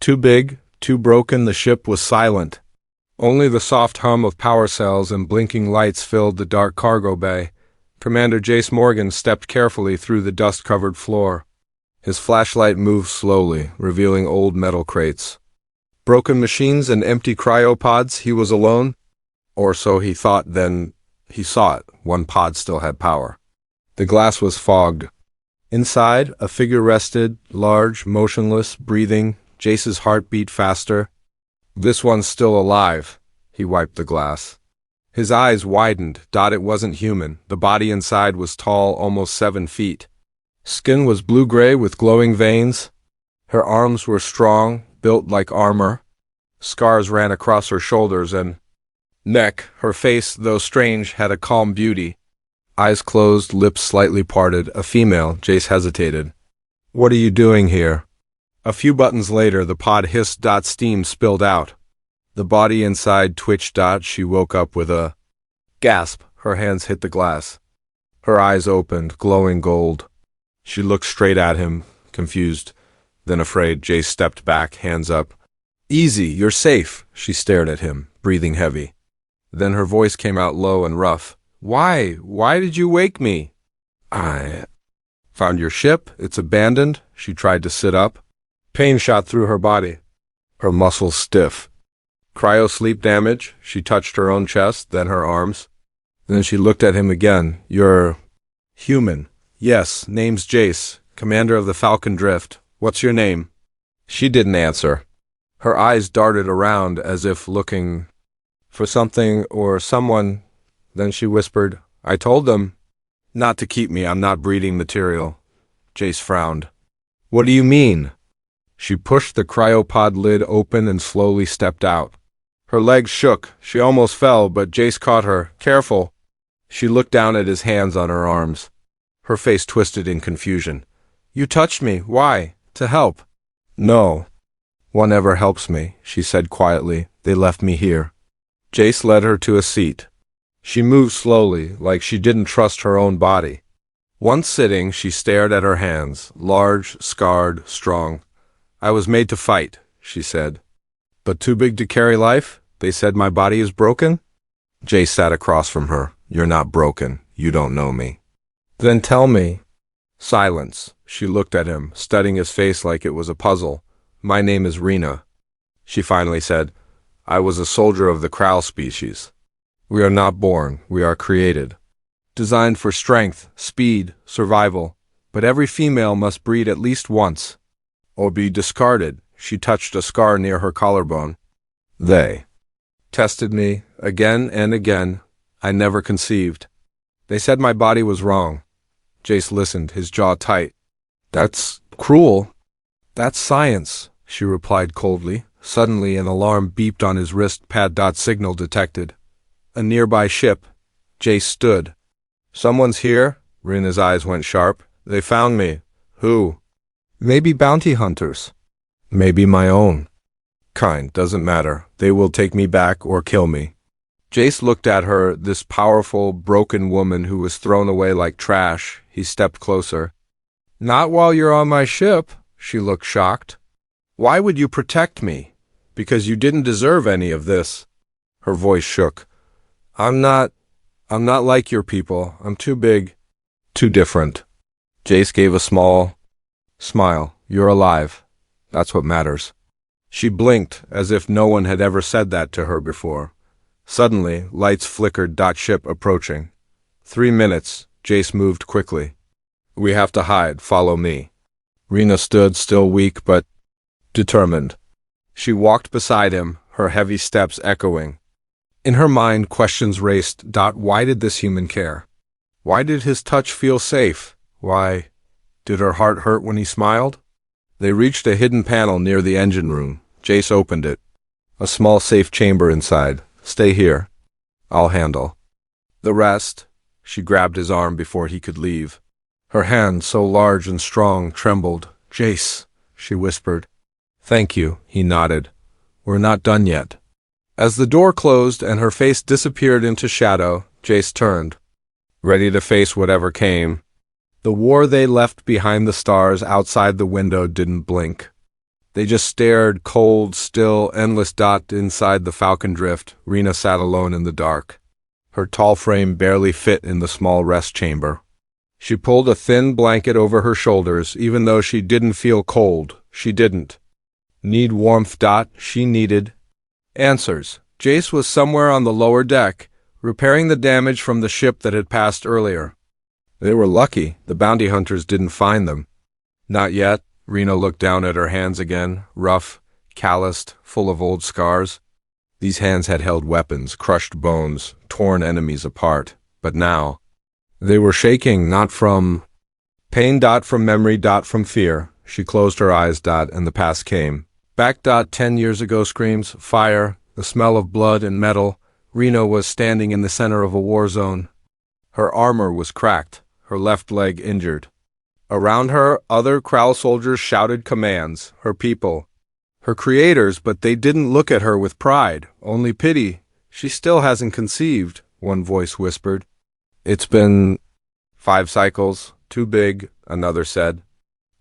Too big, too broken, the ship was silent. Only the soft hum of power cells and blinking lights filled the dark cargo bay. Commander Jace Morgan stepped carefully through the dust-covered floor. His flashlight moved slowly, revealing old metal crates. Broken machines and empty cryopods. He was alone? Or so he thought, then he saw it. One pod still had power. The glass was fogged. Inside, a figure rested, large, motionless, breathing. Jace's heart beat faster. This one's still alive. He wiped the glass. His eyes widened. It wasn't human. The body inside was tall, almost 7 feet. Skin was blue-gray with glowing veins. Her arms were strong, built like armor. Scars ran across her shoulders and neck. Her face, though strange, had a calm beauty. Eyes closed, lips slightly parted. A female. Jace hesitated. "What are you doing here?" A few buttons later, the pod hissed. Steam spilled out. The body inside twitched. She woke up with a gasp. Her hands hit the glass. Her eyes opened, glowing gold. She looked straight at him, confused, then afraid. Jace stepped back, hands up. "Easy, you're safe." She stared at him, breathing heavy. Then her voice came out low and rough. Why did you wake me?" "I found your ship. It's abandoned." She tried to sit up. Pain shot through her body. Her muscles stiff. "Cryo-sleep damage." She touched her own chest, then her arms. Then she looked at him again. "You're human." "Yes, name's Jace, commander of the Falcon Drift. What's your name?" She didn't answer. Her eyes darted around as if looking for something or someone. Then she whispered, "I told them not to keep me. I'm not breeding material." Jace frowned. "What do you mean?" She pushed the cryopod lid open and slowly stepped out. Her legs shook. She almost fell, but Jace caught her. "Careful." She looked down at his hands on her arms. Her face twisted in confusion. "You touched me. Why? To help." "No. One ever helps me," she said quietly. "They left me here." Jace led her to a seat. She moved slowly, like she didn't trust her own body. Once sitting, she stared at her hands, large, scarred, strong. "I was made to fight," she said. "But too big to carry life? They said my body is broken?" Jace sat across from her. "You're not broken. You don't know me." "Then tell me." Silence. She looked at him, studying his face like it was a puzzle. "My name is Rena," she finally said. "I was a soldier of the Crow species. We are not born, we are created. Designed for strength, speed, survival. But every female must breed at least once, or be discarded." She touched a scar near her collarbone. "They tested me again and again. I never conceived. They said my body was wrong." Jace listened, his jaw tight. "That's cruel." "That's science," she replied coldly. Suddenly an alarm beeped on his wrist pad. Signal detected. A nearby ship. Jace stood. "Someone's here?" Rena's eyes went sharp. "They found me." "Who?" "Maybe bounty hunters. Maybe my own kind. Doesn't matter. They will take me back or kill me." Jace looked at her, this powerful, broken woman who was thrown away like trash. He stepped closer. "Not while you're on my ship." She looked shocked. "Why would you protect me?" "Because you didn't deserve any of this." Her voice shook. I'm not like your people. I'm too big, too different." Jace gave a small smile. "You're alive. That's what matters." She blinked, as if no one had ever said that to her before. Suddenly, lights flickered. Ship approaching. 3 minutes. Jace moved quickly. "We have to hide. Follow me." Rena stood, still weak but determined. She walked beside him, her heavy steps echoing. In her mind, questions raced. Why did this human care? Why did his touch feel safe? Why did her heart hurt when he smiled? They reached a hidden panel near the engine room. Jace opened it. A small safe chamber inside. "Stay here. I'll handle the rest." She grabbed his arm before he could leave. Her hand, so large and strong, trembled. "Jace," she whispered. "Thank you," he nodded. "We're not done yet." As the door closed and her face disappeared into shadow, Jace turned, ready to face whatever came. The war they left behind the stars outside the window didn't blink. They just stared, cold, still, endless. Inside the Falcon Drift, Rena sat alone in the dark. Her tall frame barely fit in the small rest chamber. She pulled a thin blanket over her shoulders, even though she didn't feel cold. She didn't need warmth. She needed answers. Jace was somewhere on the lower deck, repairing the damage from the ship that had passed earlier. They were lucky the bounty hunters didn't find them. Not yet. Rena looked down at her hands again, rough, calloused, full of old scars. These hands had held weapons, crushed bones, torn enemies apart. But now, they were shaking, not from pain. From memory. From fear. She closed her eyes. And the past came. Back. 10 years ago. Screams, fire, the smell of blood and metal. Rena was standing in the center of a war zone. Her armor was cracked, her left leg injured. Around her, other Krau soldiers shouted commands, her people, her creators, but they didn't look at her with pride, only pity. She still hasn't conceived, one voice whispered. It's been 5 cycles, too big, another said.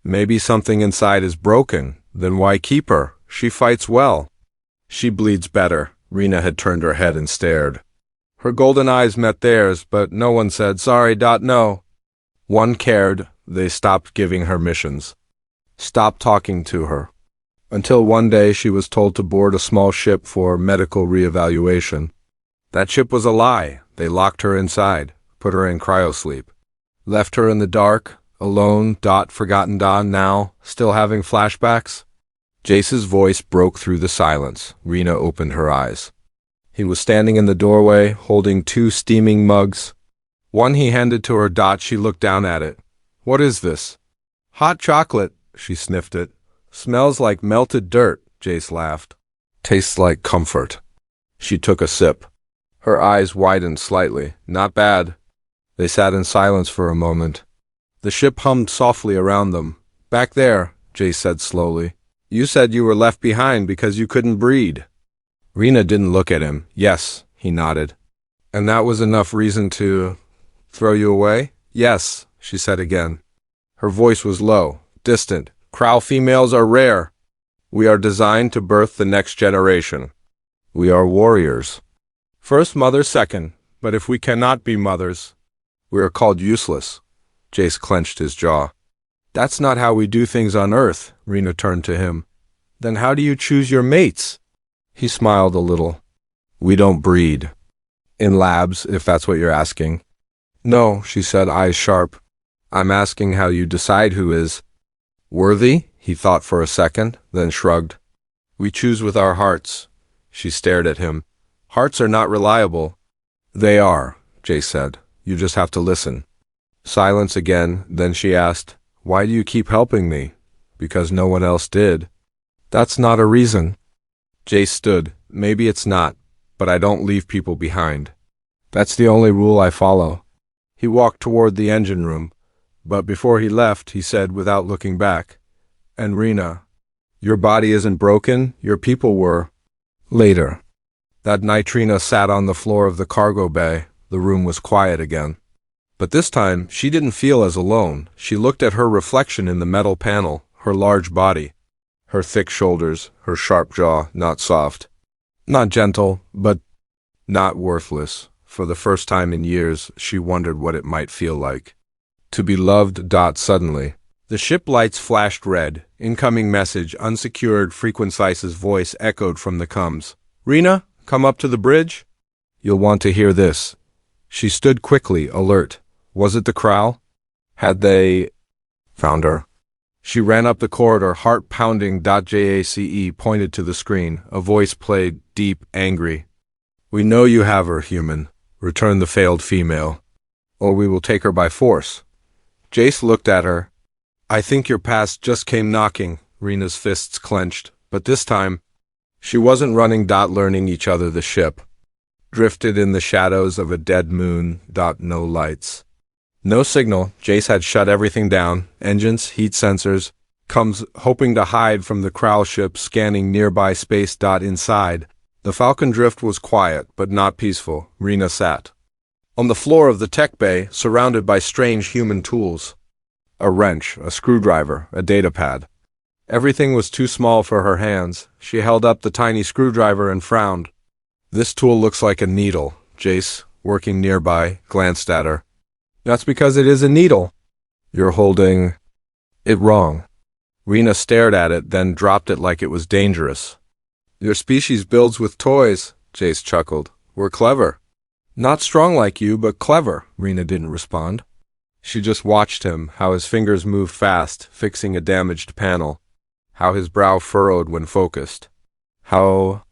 Maybe something inside is broken, then why keep her? She fights well. She bleeds better. Rena had turned her head and stared. Her golden eyes met theirs, but no one said, sorry. No. One cared. They stopped giving her missions, stopped talking to her, until one day she was told to board a small ship for medical reevaluation. That ship was a lie. They locked her inside, put her in cryosleep, left her in the dark, alone. Forgotten. Now, still having flashbacks. Jace's voice broke through the silence. Rena opened her eyes. He was standing in the doorway, holding 2 steaming mugs. One he handed to her. She looked down at it. What is this? Hot chocolate, she sniffed it. Smells like melted dirt, Jace laughed. Tastes like comfort. She took a sip. Her eyes widened slightly. Not bad. They sat in silence for a moment. The ship hummed softly around them. Back there, Jace said slowly. You said you were left behind because you couldn't breed. Rena didn't look at him. Yes, he nodded. And that was enough reason to throw you away? Yes, she said again. Her voice was low, distant. Krau females are rare. We are designed to birth the next generation. We are warriors. First mother, second. But if we cannot be mothers, we are called useless. Jace clenched his jaw. That's not how we do things on Earth. Rena turned to him. Then how do you choose your mates? He smiled a little. We don't breed. In labs, if that's what you're asking. No, she said, eyes sharp. I'm asking how you decide who is worthy. He thought for a second, then shrugged. We choose with our hearts. She stared at him. Hearts are not reliable. They are, Jace said. You just have to listen. Silence again, then she asked, why do you keep helping me? Because no one else did. That's not a reason. Jace stood. Maybe it's not, but I don't leave people behind. That's the only rule I follow. He walked toward the engine room, but before he left, he said without looking back, and Rena, your body isn't broken, your people were. Later. That night Rena sat on the floor of the cargo bay. The room was quiet again. But this time, she didn't feel as alone. She looked at her reflection in the metal panel, her large body, her thick shoulders, her sharp jaw, not soft, not gentle, but not worthless. For the first time in years, she wondered what it might feel like to be loved. Suddenly, the ship lights flashed red. Incoming message, unsecured. Frequencice's voice echoed from the comms. Rena, come up to the bridge. You'll want to hear this. She stood quickly, alert. Was it the Krau? Had they found her? She ran up the corridor, heart pounding. Jace pointed to the screen. A voice played, deep, angry. We know you have her, human. Returned the failed female, or we will take her by force. Jace looked at her. I think your past just came knocking. Rena's fists clenched, but this time, she wasn't running. Learning each other. The ship drifted in the shadows of a dead moon. No lights. No signal. Jace had shut everything down. Engines, heat sensors. Comes hoping to hide from the Krau ship, scanning nearby space. Inside. The Falcon Drift was quiet, but not peaceful. Rena sat on the floor of the tech bay, surrounded by strange human tools. A wrench, a screwdriver, a data pad. Everything was too small for her hands. She held up the tiny screwdriver and frowned. This tool looks like a needle. Jace, working nearby, glanced at her. That's because it is a needle. You're holding it wrong. Rena stared at it, then dropped it like it was dangerous. Your species builds with toys, Jace chuckled. We're clever. Not strong like you, but clever, Rena didn't respond. She just watched him, how his fingers moved fast, fixing a damaged panel. How his brow furrowed when focused. How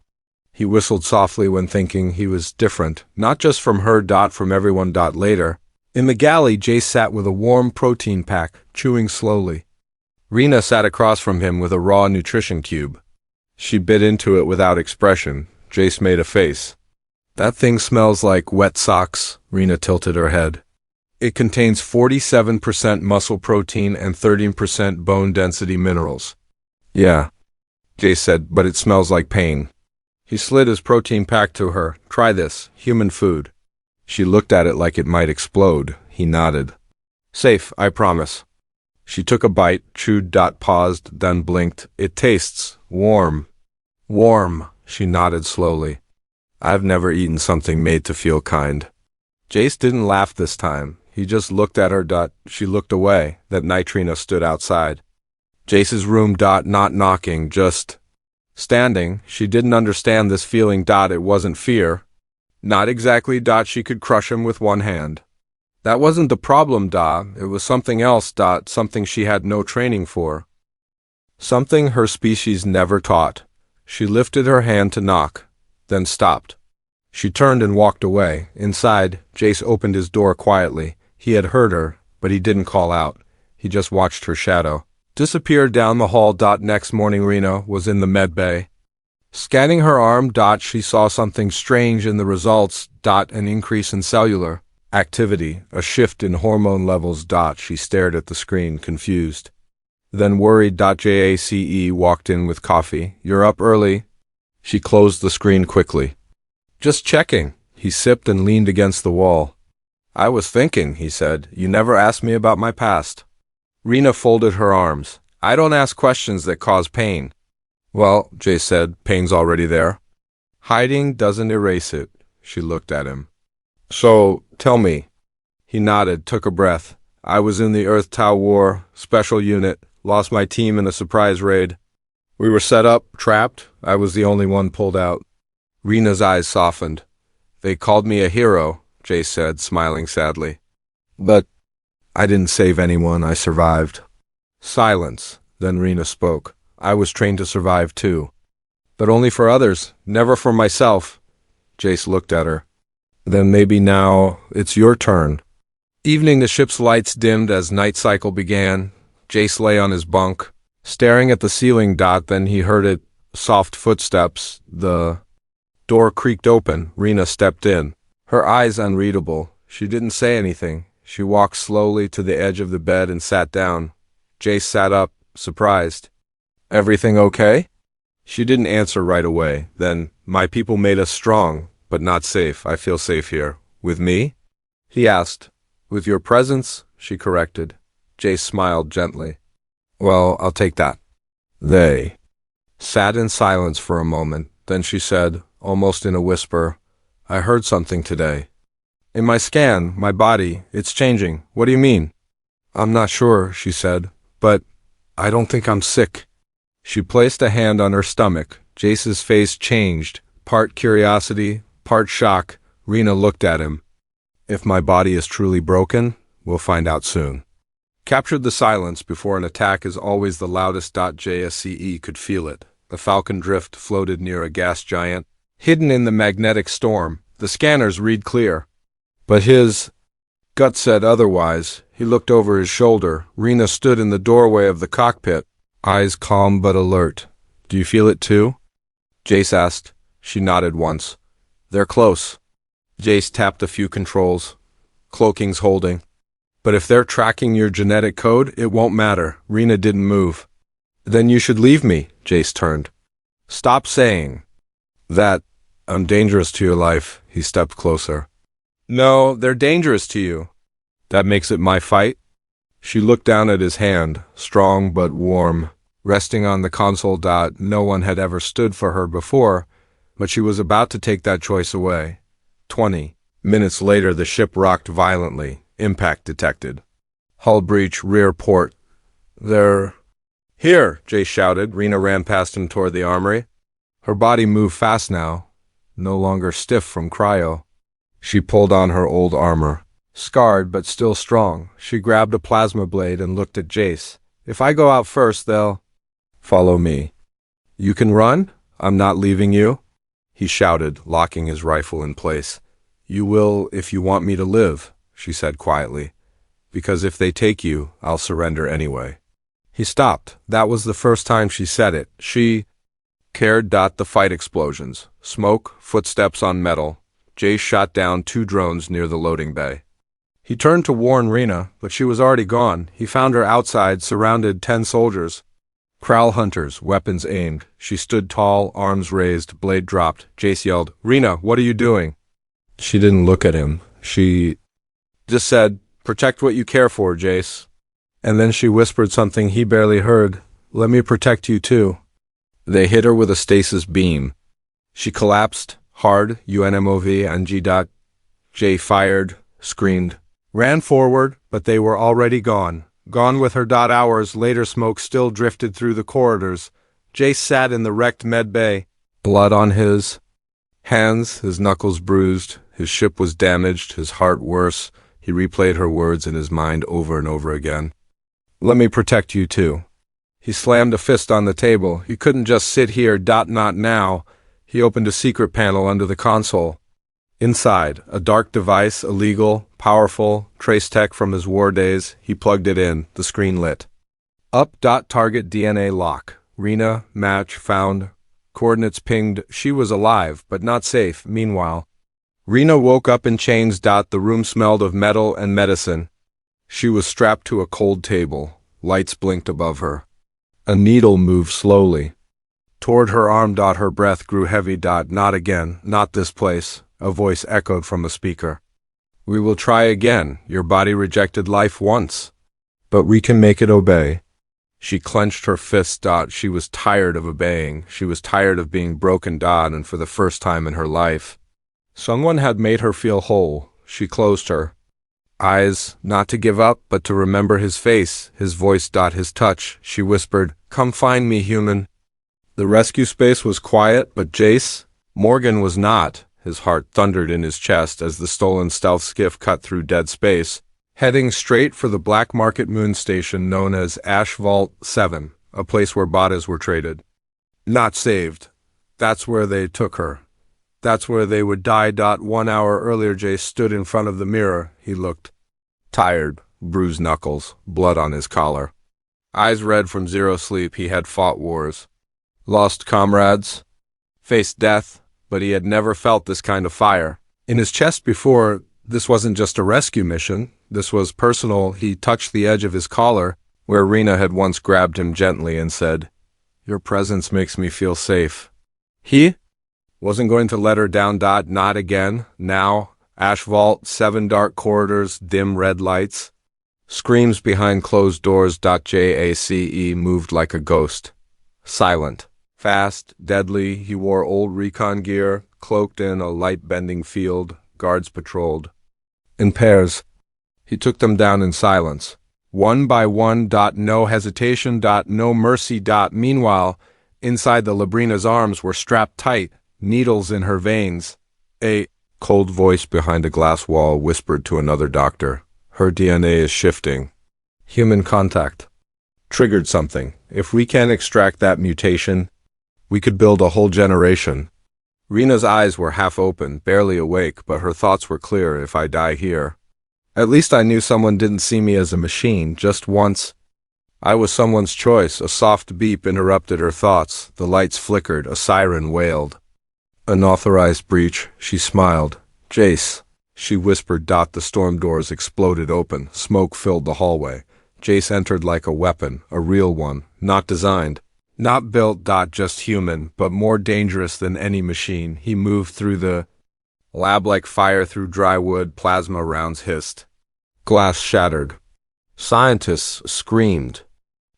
he whistled softly when thinking he was different, not just from her, from everyone. Later. In the galley, Jace sat with a warm protein pack, chewing slowly. Rena sat across from him with a raw nutrition cube. She bit into it without expression. Jace made a face. That thing smells like wet socks, Rena tilted her head. It contains 47% muscle protein and 13% bone density minerals. Yeah, Jace said, but it smells like pain. He slid his protein pack to her. Try this, human food. She looked at it like it might explode. He nodded. Safe, I promise. She took a bite, chewed, paused, then blinked. It tastes warm. Warm, she nodded slowly. I've never eaten something made to feel kind. Jace didn't laugh this time. He just looked at her. She looked away. That Nitrina stood outside. Jace's room. Not knocking, just standing. She didn't understand this feeling. It wasn't fear. Not exactly. She could crush him with one hand. That wasn't the problem. It was something else. Something she had no training for. Something her species never taught. She lifted her hand to knock, then stopped. She turned and walked away. Inside, Jace opened his door quietly. He had heard her, but he didn't call out. He just watched her shadow disappear down the hall. Next morning, Rena was in the med bay. Scanning her arm. She saw something strange in the results. An increase in cellular activity, a shift in hormone levels. She stared at the screen, confused. Then worried. Jace walked in with coffee. You're up early. She closed the screen quickly. Just checking. He sipped and leaned against the wall. I was thinking, he said, you never asked me about my past. Rena folded her arms. I don't ask questions that cause pain. Well, Jace said, pain's already there. Hiding doesn't erase it. She looked at him. So, tell me. He nodded, took a breath. I was in the Earth Tau War, special unit, lost my team in a surprise raid. We were set up, trapped. I was the only one pulled out. Rena's eyes softened. They called me a hero, Jace said, smiling sadly. But I didn't save anyone. I survived. Silence. Then Rena spoke. I was trained to survive too. But only for others, never for myself. Jace looked at her. Then maybe now it's your turn. Evening, the ship's lights dimmed as night cycle began. Jace lay on his bunk, staring at the ceiling. Then he heard it, soft footsteps. The door creaked open. Rena stepped in, her eyes unreadable. She didn't say anything. She walked slowly to the edge of the bed and sat down. Jace sat up, surprised. Everything okay? She didn't answer right away. Then, my people made us strong, but not safe. I feel safe here. With me? He asked. With your presence, she corrected. Jace smiled gently. Well, I'll take that. They sat in silence for a moment. Then she said, almost in a whisper, I heard something today. In my scan, my body, it's changing. What do you mean? I'm not sure, she said, but I don't think I'm sick. She placed a hand on her stomach. Jace's face changed, part curiosity, part shock. Rena looked at him. If my body is truly broken, we'll find out soon. Captured the silence before an attack is always the loudest. JSCE could feel it. The Falcon Drift floated near a gas giant, hidden in the magnetic storm. The scanners read clear. But his gut said otherwise. He looked over his shoulder. Rena stood in the doorway of the cockpit, eyes calm but alert. Do you feel it too? Jace asked. She nodded once. They're close. Jace tapped a few controls. Cloaking's holding. But if they're tracking your genetic code, it won't matter. Rena didn't move. Then you should leave me, Jace turned. Stop saying that. I'm dangerous to your life. He stepped closer. No, they're dangerous to you. That makes it my fight? She looked down at his hand, strong but warm. resting on the console. No one had ever stood for her before, but she was about to take that choice away. 20 minutes later, the ship rocked violently. Impact detected. Hull breach, rear port. They're here, Jace shouted. Rena ran past him toward the armory. Her body moved fast now, no longer stiff from cryo. She pulled on her old armor. Scarred but still strong, she grabbed a plasma blade and looked at Jace. If I go out first, they'll... Follow me. You can run? I'm not leaving you, he shouted, locking his rifle in place. You will if you want me to live, she said quietly. Because if they take you, I'll surrender anyway. He stopped. That was the first time she said it. She cared. The fight explosions. Smoke, footsteps on metal. Jace shot down 2 drones near the loading bay. He turned to warn Rena, but she was already gone. He found her outside, surrounded 10 soldiers. Prowl hunters, weapons aimed. She stood tall, arms raised, blade dropped. Jace yelled, Rena, what are you doing? She didn't look at him. She just said, protect what you care for, Jace. And then she whispered something he barely heard. Let me protect you too. They hit her with a stasis beam. She collapsed, hard, UNMOV and G. J fired, screamed, ran forward, but they were already gone. Gone with her. Hours later, smoke still drifted through the corridors. Jace sat in the wrecked med bay, blood on his hands, his knuckles bruised. His ship was damaged, his heart worse. He replayed her words in his mind over and over again. Let me protect you too. He slammed a fist on the table. You couldn't just sit here. Not now. He opened a secret panel under the console. Inside, a dark device, illegal, powerful, trace tech from his war days. He plugged it in. The screen lit. Up. Target DNA lock. Rena, match, found. Coordinates pinged. She was alive, but not safe. Meanwhile, Rena woke up in chains. The room smelled of metal and medicine. She was strapped to a cold table. Lights blinked above her. A needle moved slowly toward her arm. Her breath grew heavy. Not again. Not this place. A voice echoed from a speaker. We will try again. Your body rejected life once, but we can make it obey. She clenched her fist. She was tired of obeying. She was tired of being broken. And for the first time in her life, someone had made her feel whole. She closed her eyes, not to give up, but to remember his face, his voice. His touch. She whispered, come find me, human. The rescue space was quiet, but Jace Morgan was not. His heart thundered in his chest as the stolen stealth skiff cut through dead space, heading straight for the black market moon station known as Ash Vault 7, a place where bodies were traded. Not saved. That's where they took her. That's where they would die. 1 hour earlier, Jace stood in front of the mirror. He looked tired, bruised knuckles, blood on his collar. Eyes red from zero sleep. He had fought wars, lost comrades, faced death, but he had never felt this kind of fire in his chest before. This wasn't just a rescue mission. This was personal. He touched the edge of his collar, where Rena had once grabbed him gently and said, your presence makes me feel safe. He wasn't going to let her down. Not again. Now, Ash Vault 7, dark corridors, dim red lights. Screams behind closed doors. Jace moved like a ghost. Silent. Fast, deadly. He wore old recon gear, cloaked in a light-bending field. Guards patrolled in pairs. He took them down in silence, one by one. No hesitation. No mercy. Meanwhile, inside the Labrina's arms were strapped tight, needles in her veins. A cold voice behind a glass wall whispered to another doctor, her DNA is shifting. Human contact triggered something. If we can extract that mutation, we could build a whole generation. Rena's eyes were half open, barely awake, but her thoughts were clear. If I die here, at least I knew someone didn't see me as a machine. Just once, I was someone's choice. A soft beep interrupted her thoughts. The lights flickered. A siren wailed. Unauthorized breach. She smiled. Jace, she whispered. The storm doors exploded open. Smoke filled the hallway. Jace entered like a weapon, a real one, not designed. Not built. Just human, but more dangerous than any machine. He moved through the lab like fire through dry wood. Plasma rounds hissed. Glass shattered. Scientists screamed.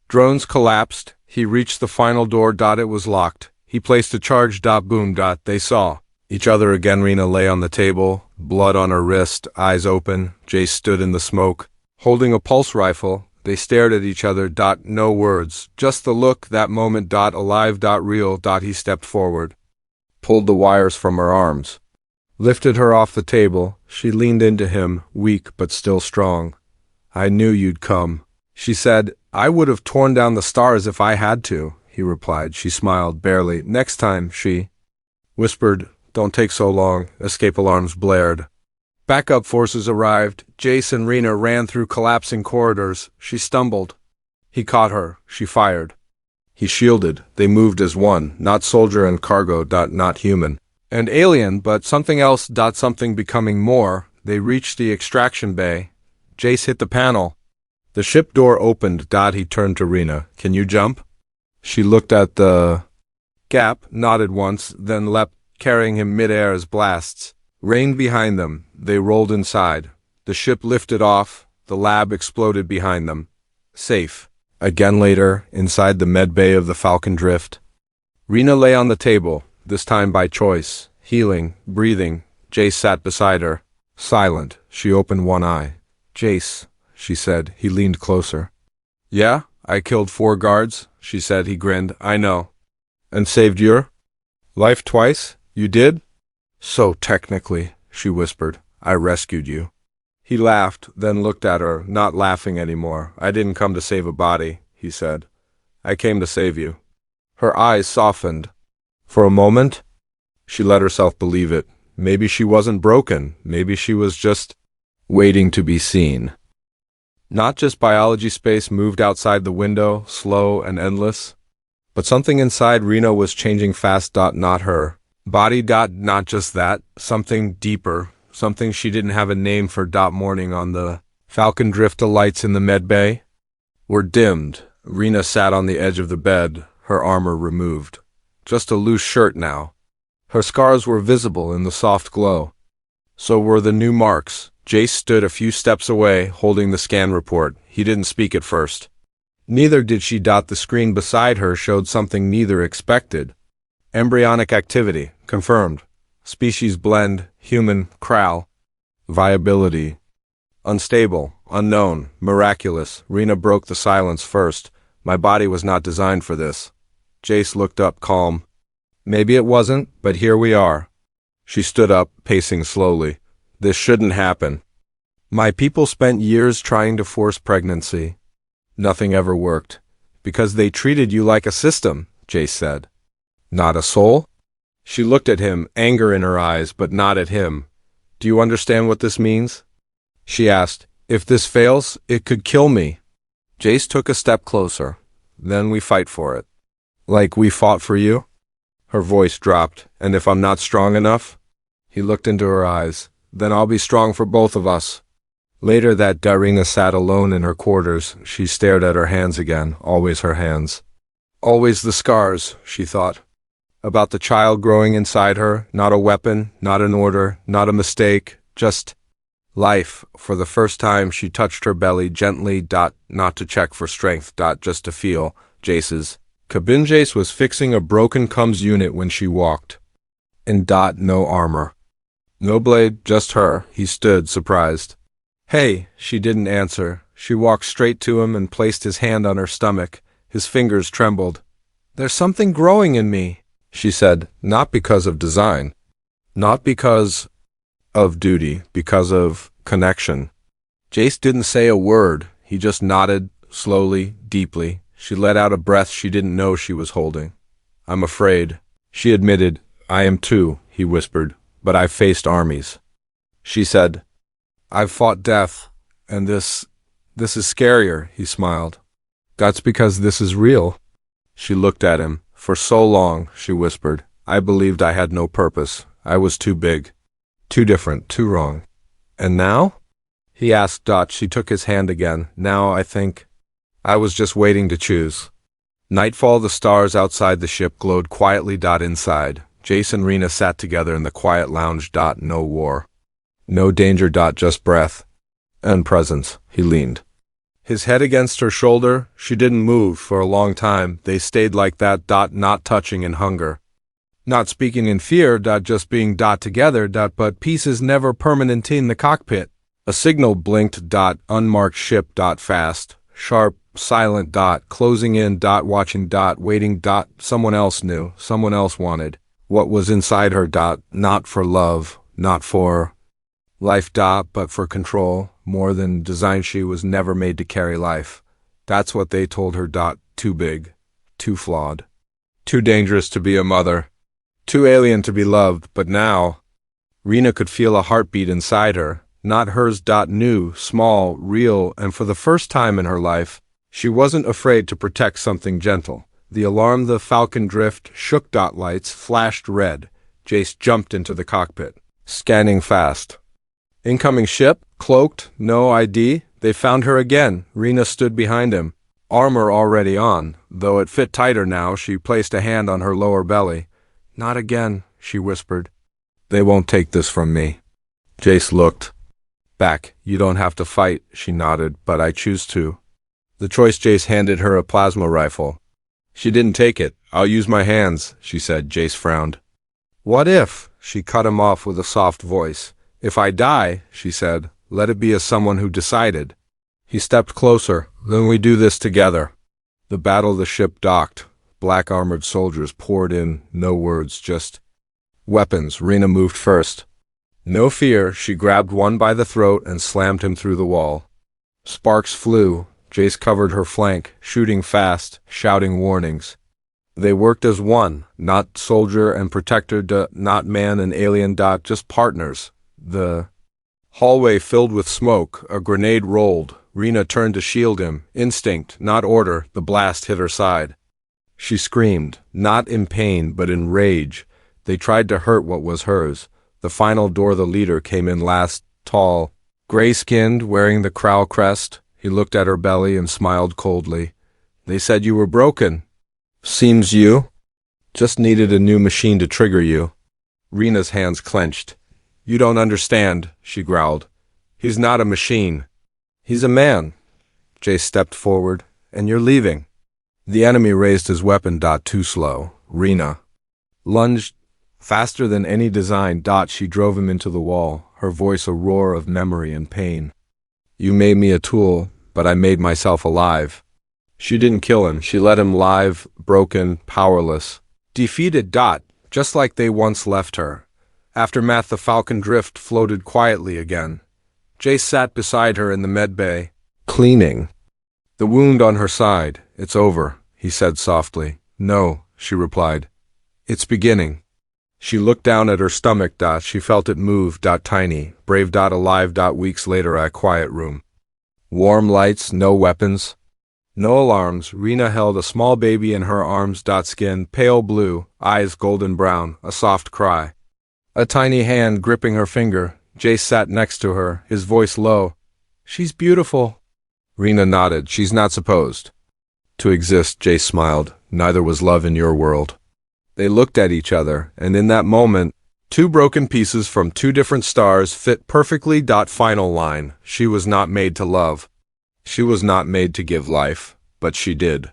Drones collapsed. He reached the final door. It was locked. He placed a charge. Boom. They saw each other again. Rena lay on the table, blood on her wrist, eyes open. Jace stood in the smoke, holding a pulse rifle. They stared at each other. No words, just the look, that moment. Alive. Real. He stepped forward, pulled the wires from her arms, lifted her off the table. She leaned into him, weak but still strong. I knew you'd come, she said. I would have torn down the stars if I had to, he replied. She smiled, barely. Next time, she whispered. Don't take so long. Escape alarms blared. Backup forces arrived. Jace and Rena ran through collapsing corridors. She stumbled. He caught her. She fired. He shielded. They moved as one, not soldier and cargo. Not human and alien, but something else. Something becoming more. They reached the extraction bay. Jace hit the panel. The ship door opened. He turned to Rena. Can you jump? She looked at the gap, nodded once, then leapt, carrying him mid-air as blasts rained behind them. They rolled inside. The ship lifted off. The lab exploded behind them. Safe. Again later, inside the med bay of the Falcon Drift. Rena lay on the table, this time by choice, healing, breathing. Jace sat beside her, silent. She opened one eye. Jace, she said. He leaned closer. Yeah, I killed 4 guards, she said. He grinned. I know. And saved your life twice? You did? So technically, she whispered. I rescued you. He laughed, then looked at her, not laughing anymore. I didn't come to save a body, he said. I came to save you. Her eyes softened. For a moment, she let herself believe it. Maybe she wasn't broken. Maybe she was just waiting to be seen. Not just biology. Space moved outside the window, slow and endless. But something inside Rena was changing fast. Not her body. Not just that. Something deeper. Something she didn't have a name for. Morning on the Falcon Drift. The lights in the med bay were dimmed. Rena sat on the edge of the bed, her armor removed. Just a loose shirt now. Her scars were visible in the soft glow. So were the new marks. Jace stood a few steps away, holding the scan report. He didn't speak at first. Neither did she. The screen beside her showed something neither expected. Embryonic activity, confirmed. Species blend, human, Kral. Viability. Unstable, unknown, miraculous. Rena broke the silence first. My body was not designed for this. Jace looked up, calm. Maybe it wasn't, but here we are. She stood up, pacing slowly. This shouldn't happen. My people spent years trying to force pregnancy. Nothing ever worked. Because they treated you like a system, Jace said. Not a soul? She looked at him, anger in her eyes, but not at him. Do you understand what this means? She asked. If this fails, it could kill me. Jace took a step closer. Then we fight for it. Like we fought for you? Her voice dropped. And if I'm not strong enough? He looked into her eyes. Then I'll be strong for both of us. Later that day, Rena sat alone in her quarters. She stared at her hands again, always her hands. Always the scars, she thought. About the child growing inside her, not a weapon, not an order, not a mistake, just life. For the first time she touched her belly gently, not to check for strength, just to feel. Jace's cabin. Jace was fixing a broken comms unit when she walked. And no armor. No blade, just her. He stood, surprised. Hey, she didn't answer. She walked straight to him and placed his hand on her stomach. His fingers trembled. There's something growing in me, she said, not because of design. Not because of duty, because of connection. Jace didn't say a word. He just nodded, slowly, deeply. She let out a breath she didn't know she was holding. I'm afraid, she admitted. I am too, he whispered. But I've faced armies. She said, I've fought death, and this is scarier, he smiled. That's because this is real. She looked at him. For so long, she whispered, I believed I had no purpose. I was too big, too different, too wrong. And now? He asked. She took his hand again. Now I think I was just waiting to choose. Nightfall. The stars outside the ship glowed quietly. Inside. Jace and Rena sat together in the quiet lounge. No war. No danger. Just breath. And presence. He leaned His head against her shoulder, she didn't move for a long time. They stayed like that, not touching in hunger. Not speaking in fear, just being together, but pieces never permanent in the cockpit. A signal blinked, unmarked ship, fast, sharp, silent, closing in, watching, waiting, someone else knew, someone else wanted. What was inside her, not for love, not for life, but for control, more than design. She was never made to carry life. That's what they told her, too big, too flawed, too dangerous to be a mother, too alien to be loved. But now, Rena could feel a heartbeat inside her, not hers, new, small, real, and for the first time in her life, she wasn't afraid to protect something gentle. The alarm, the Falcon drift, shook, lights flashed red. Jace jumped into the cockpit, scanning fast. Incoming ship, cloaked, no ID. They found her again. Rena stood behind him, armor already on, though it fit tighter now. She placed a hand on her lower belly. Not again, she whispered. They won't take this from me. Jace looked back. You don't have to fight, she nodded, but I choose to. The choice. Jace handed her a plasma rifle. She didn't take it. I'll use my hands, she said. Jace frowned. What if? She cut him off with a soft voice. If I die, she said, let it be as someone who decided. He stepped closer. Then we do this together. The battle. The ship docked. Black armored soldiers poured in. No words, just weapons. Rena moved first. No fear. She grabbed one by the throat and slammed him through the wall. Sparks flew. Jace covered her flank, shooting fast, shouting warnings. They worked as one, not soldier and protector, not man and alien, just partners. The hallway filled with smoke. A grenade rolled. Rena turned to shield him. Instinct, not order. The blast hit her side. She screamed, not in pain, but in rage. They tried to hurt what was hers. The final door. The leader came in last, tall, gray-skinned, wearing the Crow crest. He looked at her belly and smiled coldly. They said you were broken. Seems you just needed a new machine to trigger you. Rena's hands clenched. You don't understand, she growled. He's not a machine. He's a man. Jace stepped forward. And you're leaving. The enemy raised his weapon, too slow. Rena lunged faster than any design. She drove him into the wall, her voice a roar of memory and pain. You made me a tool, but I made myself alive. She didn't kill him. She let him live, broken, powerless, defeated. Just like they once left her. Aftermath. The Falcon drift floated quietly again. Jace sat beside her in the med bay, cleaning the wound on her side. It's over, he said softly. No, she replied. It's beginning. She looked down at her stomach. She felt it move. Tiny, brave. Alive. Weeks later. A quiet room. Warm lights, no weapons, no alarms. Rena held a small baby in her arms. Skin pale blue, eyes golden brown. A soft cry. A tiny hand gripping her finger. Jace sat next to her, his voice low. She's beautiful. Rena nodded. She's not supposed to exist. Jace smiled. Neither was love in your world. They looked at each other, and in that moment, two broken pieces from two different stars fit perfectly. Final line. She was not made to love. She was not made to give life, but she did.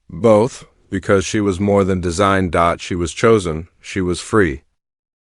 Both, because she was more than designed. She was chosen. She was free.